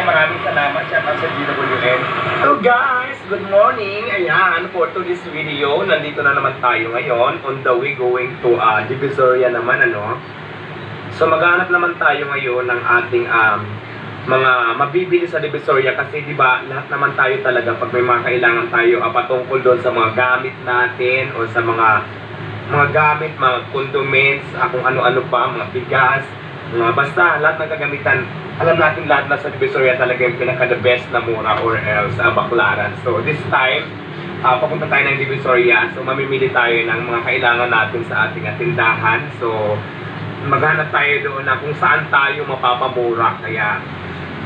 maraming salamat. Shout out sa GWN. Hello guys! Good morning! Ayan, for today's video, nandito na naman tayo ngayon. On the way going to Divisoria naman, ano. So maghanap naman tayo ngayon ng ating mga mabibili sa Divisoria kasi di ba lahat naman tayo talaga pag may mga kailangan tayo patungkol doon sa mga gamit natin o sa mga gamit, mga condiments, kung ano-ano pa, mga bigas, basta lahat ng kagamitan. Alam natin lahat na sa Divisoria talaga yung pinaka-the best na mura or else baklaran. So this time, papunta tayo ng Divisoria. So mamimili tayo ng mga kailangan natin sa ating tindahan. So maghanap tayo doon na kung saan tayo mapapamura. Kaya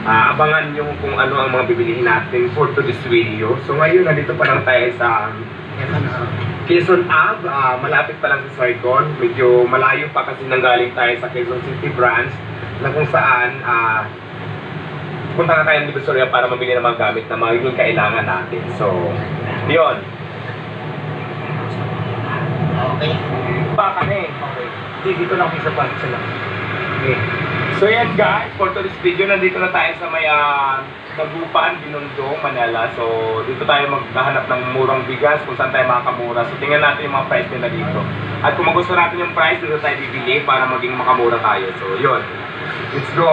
abangan nyo kung ano ang mga bibilihin natin for today's video. So ngayon, nandito pa lang tayo sa Quezon Ave. Malapit pa lang sa Saigon. Medyo malayo pa kasi nanggaling tayo sa Quezon City branch na kung saan punta na tayo ng Divisoria para mabili ng mga gamit na magiging kailangan natin. So, yun. Okay. Baka na eh. Okay. Dito lang sa pansa lang. Okay. So yan guys, for today's video, nandito na tayo sa may Tagupaan, Binondo, Manila. So dito tayo maghahanap ng murang bigas kung saan tayo makakamura. So tingnan natin yung mga price nila dito. At kung magusto natin yung price, dito tayo bibili para maging makamura tayo. So yun. Let's go.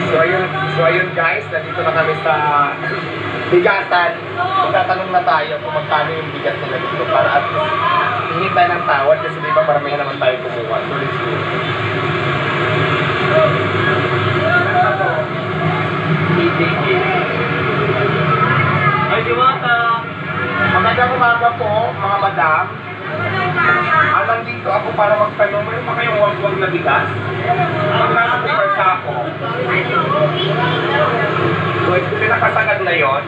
So ayun guys, nandito na kami sa bigasan. Magtatanong na tayo kung magkano yung bigas nila dito para at least hingi tayo ng tawad kasi di ba maramihan naman tayo kumuha. So let's go. Ay, Diwata! Magandang umaga po, mga madam. Nandito ako para magtanong, mayroon pa kayong wag-wag na bigas? Magkano po per sako? So, ito pinakasagad na yun.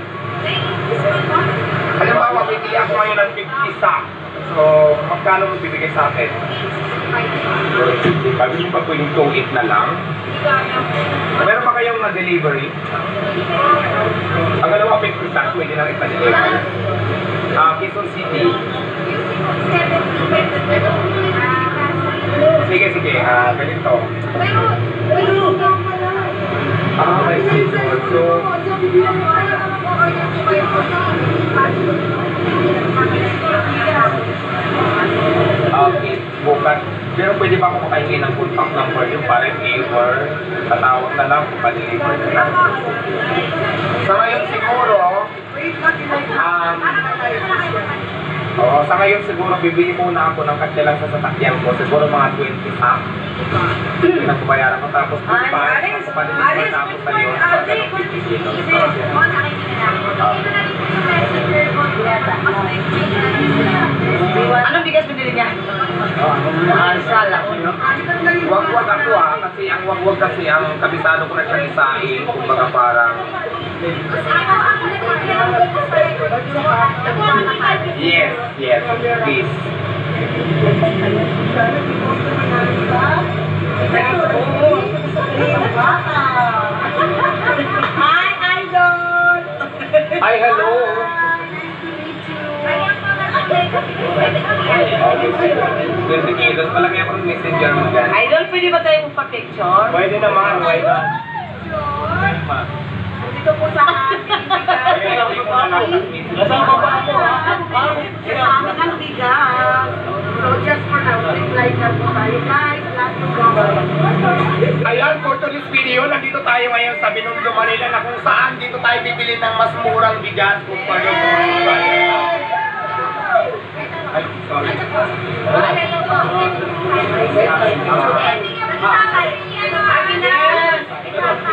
Halimbawa, bibili ako ngayon ng 50 sack. So, magkano mo bibigay sa akin? Sabi nyo pa pwedeng 2.8 na lang. Meron pa kayong na-delivery? Ang dalawa 50 sack, pwede lang ipa-deliver. Quezon City. Sige, ganito. May season. So, okay, bukas. Pero pwede ba ako makahingi ng contact number yung parang or tatawag na lang kung pa-deliver na lang. So ngayon siguro, sa ngayon siguro bibili muna ako ng katilang sa sasakyan ko. Siguro mga 20 sack. Pinagbayaran ko tapos pa-deliver na ako sa iyo. Anong bigas binili niya? Sala. Wag-wag ako kasi ang wag-wag kasi ang kabisado ko na siya isain. Kumbaga parang yes, please. Hi, Idol! Hi, hello! Pwede kilos, malaki ako ng messenger mo dyan. Idol, pwede ba tayo magpa-picture? Pwede naman, why not? Dito po sa ating bigas. Kasama ba ako ha? Sa amin ang bigas. So just for now, reply na po tayo guys. Ayan, for today's video, nandito tayo ngayon sa Binondo, Manila na kung saan dito tayo bibili ng mas murang bigas kumpara sa mga iba. Ay, sorry.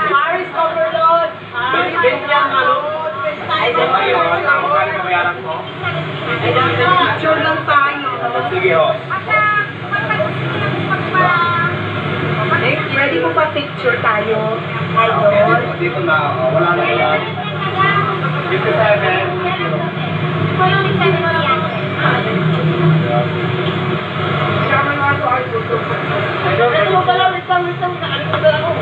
Paris overload. Picture lang tayo. Sige ho. Ready mo pa picture tayo? Idol. Dito na, wala na yan. 57. Ito mo pala, litang, nakalimutan ako.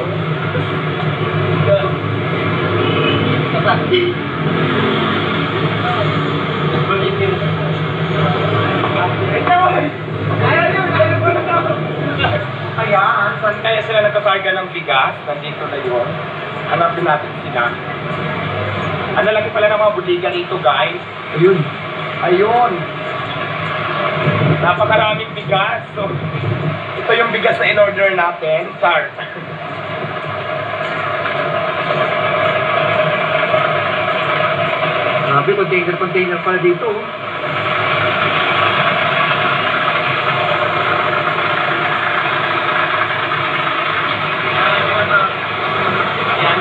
Ayan, saan kaya sila nagkakarga ng bigas? Nandito na yun. Hanapin natin sila. Ang lalaki pala ng mga buligan dito, guys. Ayun. Ayun. Napakaraming bigas. So, ito yung bigas na in-order natin. Sar. Grabe, container pala dito.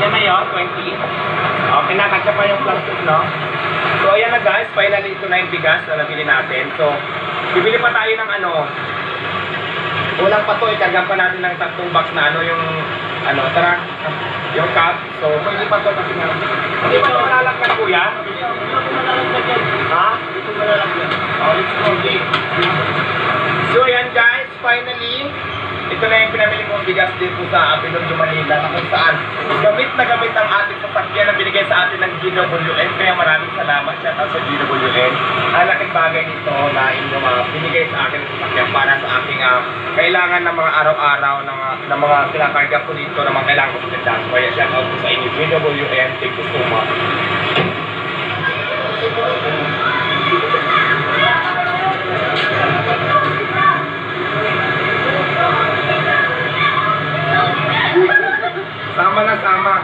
Yan na yun, 20. Okay na, kasya pa yung plastic, no? So, ayan na guys, finally ito na yung bigas na nabili natin. So, bibili pa tayo ng ano, kulang pa to, ikargan pa natin ng 3 box na ano, yung, ano, tara, yung cup. So, pwede pa to kasi nga. Hindi pa ito malalagyan, kuya? Ha? Ito malalagyan. Oh, let's go, okay. So, ayan guys, finally, ito na yung pinamili kong bigas dito sa Pinundu, Manila, na kung saan gamit na gamit ang ating sasakyan na binigay sa atin ng GWN. Kaya maraming salamat siya sa GWN. Ang laking bagay nito na inyong binigay sa akin ng sasakyan para sa aking kailangan ng mga araw-araw ng mga kinakarga ko dito na mga kailangan ko sa tindahan. Kaya shout out po sa inyo, GWN. Thank you so much. Sama na sama.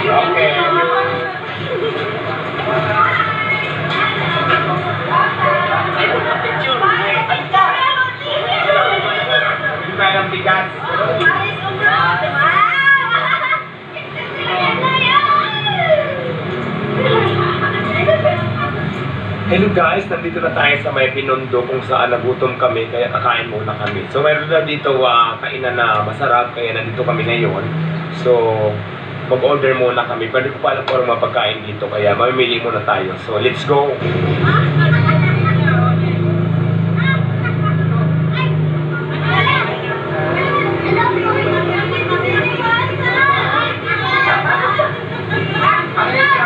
Okay. Yung bigas. Hello guys, nandito na tayo sa may Pinundu kung saan nagutom kami kaya kakain muna kami. So meron na dito kainan na masarap kaya nandito kami ngayon. So mag-order muna kami. Pwede ko pa alam kung mga pagkain dito kaya mamimili muna tayo. So let's go!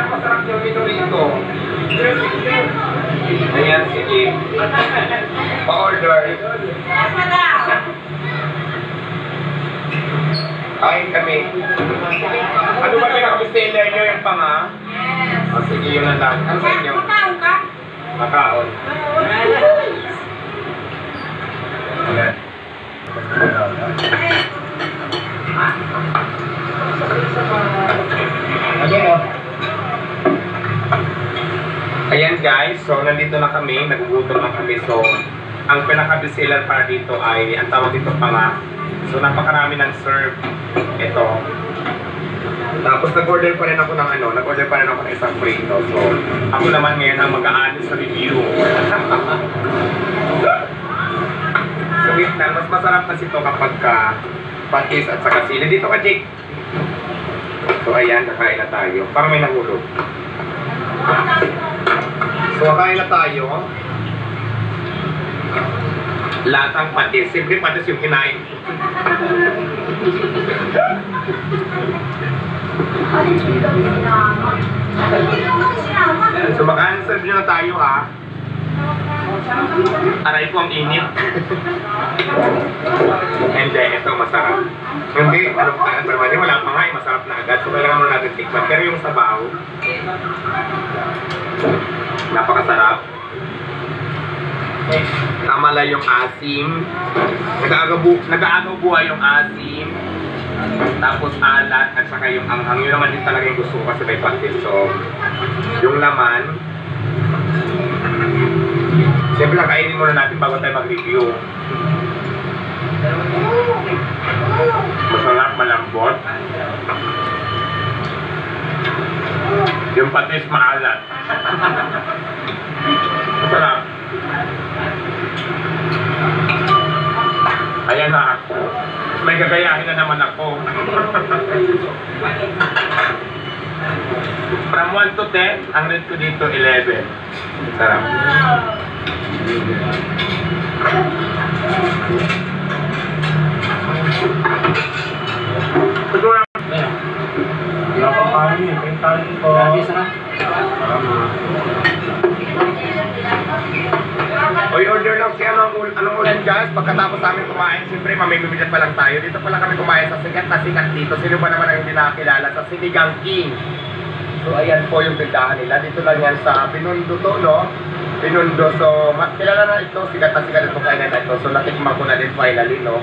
Masarap yung rito. Ayan, sige. Pa-order. Kain kami. Ano ba pinaka-bestseller nyo yung panga? Yes. O sige, yun na lang. Ano sa inyo? Makaon ka? Makaon. Ayan. Ayan guys, so nandito na kami, nagugutom na kami. So, ang pinaka-bestseller para dito ay, ang tawag dito panga. So, napakarami ng serve. Ito. Tapos nag-order pa rin ako ng nag-order pa rin ako ng isang prito. So, ako naman ngayon ang mag-aani sa review. So, wait lang, mas masarap kasi ito kapag patis at saka sili. Dito ka, Jake. So, ayan, kakain na tayo. Parang may nahulog. So, kakain na tayo. Latang patis. Siyempre patis yung kinain. So, mag-answer nyo na tayo, ha? Aray ko ang init. Hindi, ito masarap. Hindi, wala pa nga, masarap na agad. So, kailangan mo natin tikman. Pero yung sabaw, napakasarap. Tama lang yung asim. Nag-aagaw buhay yung asim. Tapos alat at saka yung anghang. Yun naman din talaga yung gusto ko kasi may patis. So, yung laman, siyempre kainin muna natin bago tayo mag-review. Masarap, malambot. Yung patis maalat. Masarap. Ayan na. May gagayahin na naman ako. From 1 to 10, ang rate ko dito 11. Sarap. Wala pa kain eh. Kain po. Grabe, sarap. Oy, order na kasi anong ulan guys, pagkatapos namin kumain, siyempre mamimimili pa lang tayo. Dito pala kami kumain sa sikat na sikat dito. Sino ba naman ang hindi nakakilala sa Sinigang King? So ayan po yung tindahan nila. Dito lang yan sa Binondo to, no? Binondo. So kilala na ito, sikat na sikat itong kainan na ito. So natikman ko na din finally, no?